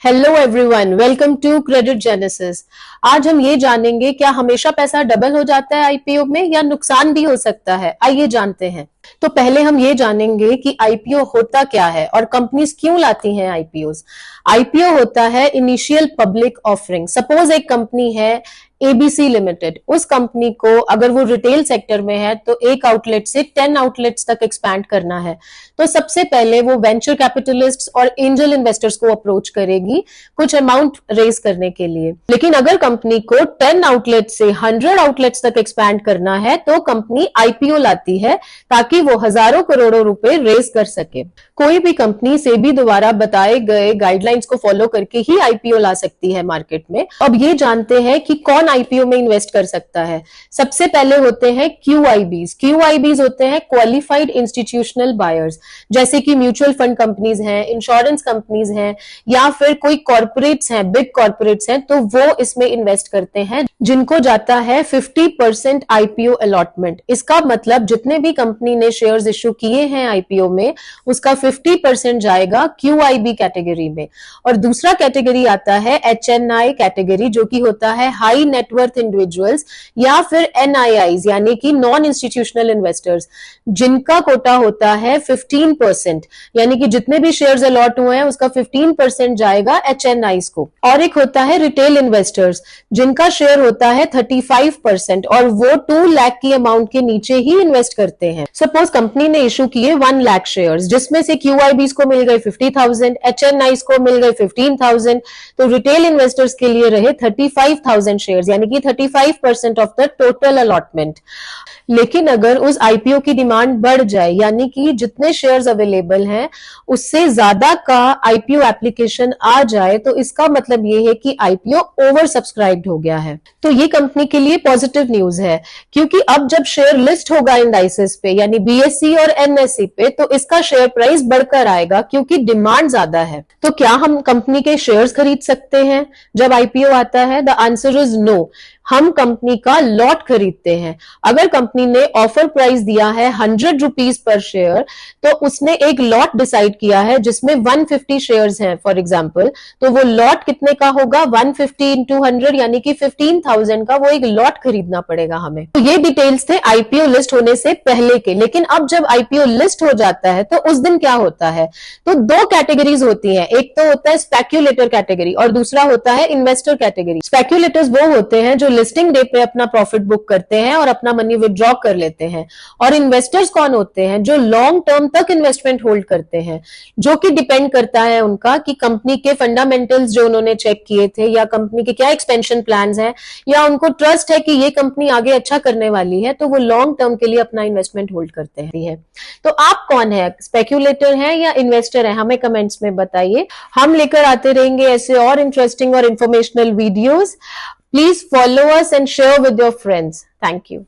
Hello everyone, welcome to Credit Genesis. आज हम ये जानेंगे क्या हमेशा पैसा डबल हो जाता है आईपीओ में या नुकसान भी हो सकता है। आइए जानते हैं। तो पहले हम ये जानेंगे कि आईपीओ होता क्या है और कंपनीज क्यों लाती हैं आईपीओ। आईपीओ होता है इनिशियल पब्लिक ऑफरिंग। सपोज एक कंपनी है एबीसी लिमिटेड, उस कंपनी को अगर वो रिटेल सेक्टर में है तो एक आउटलेट से 10 आउटलेट्स तक एक्सपैंड करना है, तो सबसे पहले वो वेंचर कैपिटलिस्ट्स और एंजल इन्वेस्टर्स को अप्रोच करेगी कुछ अमाउंट रेज करने के लिए। लेकिन अगर कंपनी को 10 आउटलेट से 100 आउटलेट्स तक एक्सपैंड करना है तो कंपनी आईपीओ लाती है ताकि वो हजारों करोड़ों रुपए रेज कर सके। कोई भी कंपनी सेबी द्वारा बताए गए गाइडलाइंस को फॉलो करके ही आईपीओ ला सकती है मार्केट में। अब ये जानते हैं कि कौन आईपीओ में इन्वेस्ट कर सकता है। सबसे पहले होते हैं क्यूआईबीज। क्यूआईबीज होते हैं क्वालिफाइड इंस्टीट्यूशनल बायर्स, जैसे कि म्यूचुअल फंड कंपनीज हैं, इंश्योरेंस कंपनीज हैं या फिर कोई कॉर्पोरेट्स हैं, बिग कॉर्पोरेट्स हैं, तो वो इसमें इन्वेस्ट करते हैं जिनको जाता है 50% आईपीओ अलॉटमेंट। इसका मतलब जितने भी कंपनी ने शेयर्स इश्यू किए हैं आईपीओ में उसका 50% जाएगा क्यूआईबी कैटेगरी में। और दूसरा कैटेगरी आता है एचएनआई कैटेगरी, जो कि होता है हाई नेटवर्थ इंडिविजुअल्स या फिर एनआईआईज यानी कि नॉन इंस्टीट्यूशनल इन्वेस्टर्स, जिनका कोटा होता है 15%, यानी कि जितने भी शेयर्स अलॉट हुए हैं उसका 15% जाएगा एचएनआईज को। और एक होता है रिटेल इन्वेस्टर्स, जिनका शेयर होता है 35% और वो 2 लाख की अमाउंट के नीचे ही इन्वेस्ट करते हैं। सपोज कंपनी ने इशू किए 1 लाख शेयर्स, जिसमें से क्यूआईबीज को मिल गए 50,000, एचएनआईज को मिल गए 15,000, तो रिटेल इन्वेस्टर्स के लिए रहे 35,000 शेयर्स, यानी कि 35% ऑफ द टोटल अलॉटमेंट। लेकिन अगर उस आईपीओ की डिमांड बढ़ जाए, यानी कि जितने शेयर्स अवेलेबल हैं उससे ज्यादा का आईपीओ एप्लीकेशन आ जाए, तो इसका मतलब ये है कि आईपीओ ओवर सब्सक्राइब्ड हो गया है। तो ये कंपनी के लिए पॉजिटिव न्यूज है, क्योंकि अब जब शेयर लिस्ट होगा इंडाइसेस पे यानी बीएसई और एनएसई पे, तो इसका शेयर प्राइस बढ़कर आएगा क्योंकि डिमांड ज्यादा है। तो क्या हम कंपनी के शेयर्स खरीद सकते हैं जब आईपीओ आता है? The answer is no. हम कंपनी का लॉट खरीदते हैं। अगर कंपनी ने ऑफर प्राइस दिया है 100 रुपीज पर शेयर, तो उसने एक लॉट डिसाइड किया है जिसमें 150 शेयर्स हैं फॉर एग्जांपल, तो वो लॉट कितने का होगा? 150 इंटू 100 यानी कि 15,000 का वो एक लॉट खरीदना पड़ेगा हमें। तो ये डिटेल्स थे आईपीओ लिस्ट होने से पहले के। लेकिन अब जब आईपीओ लिस्ट हो जाता है तो उस दिन क्या होता है? तो 2 कैटेगरीज होती हैं। एक तो होता है स्पेक्यूलेटर कैटेगरी और दूसरा होता है इन्वेस्टर कैटेगरी। स्पेक्यूलेटर्स वो होते हैं जो लिस्टिंग डे पे अपना प्रॉफिट बुक करते हैं और अपना मनी विड्रॉ कर लेते हैं। और इन्वेस्टर्स कौन होते हैं? जो लॉन्ग टर्म तक इन्वेस्टमेंट होल्ड करते हैं, जो कि डिपेंड करता है उनका कि कंपनी के फंडामेंटल्स जो उन्होंने चेक किए थे या कंपनी के क्या एक्सपेंशन प्लान्स हैं या उनको ट्रस्ट है कि ये कंपनी आगे अच्छा करने वाली है, तो वो लॉन्ग टर्म के लिए अपना इन्वेस्टमेंट होल्ड करते हैं। तो आप कौन है? स्पेक्यूलेटर है या इन्वेस्टर है? हमें कमेंट्स में बताइए। हम लेकर आते रहेंगे ऐसे और इंटरेस्टिंग और informational videos. Please follow us and share with your friends. Thank you.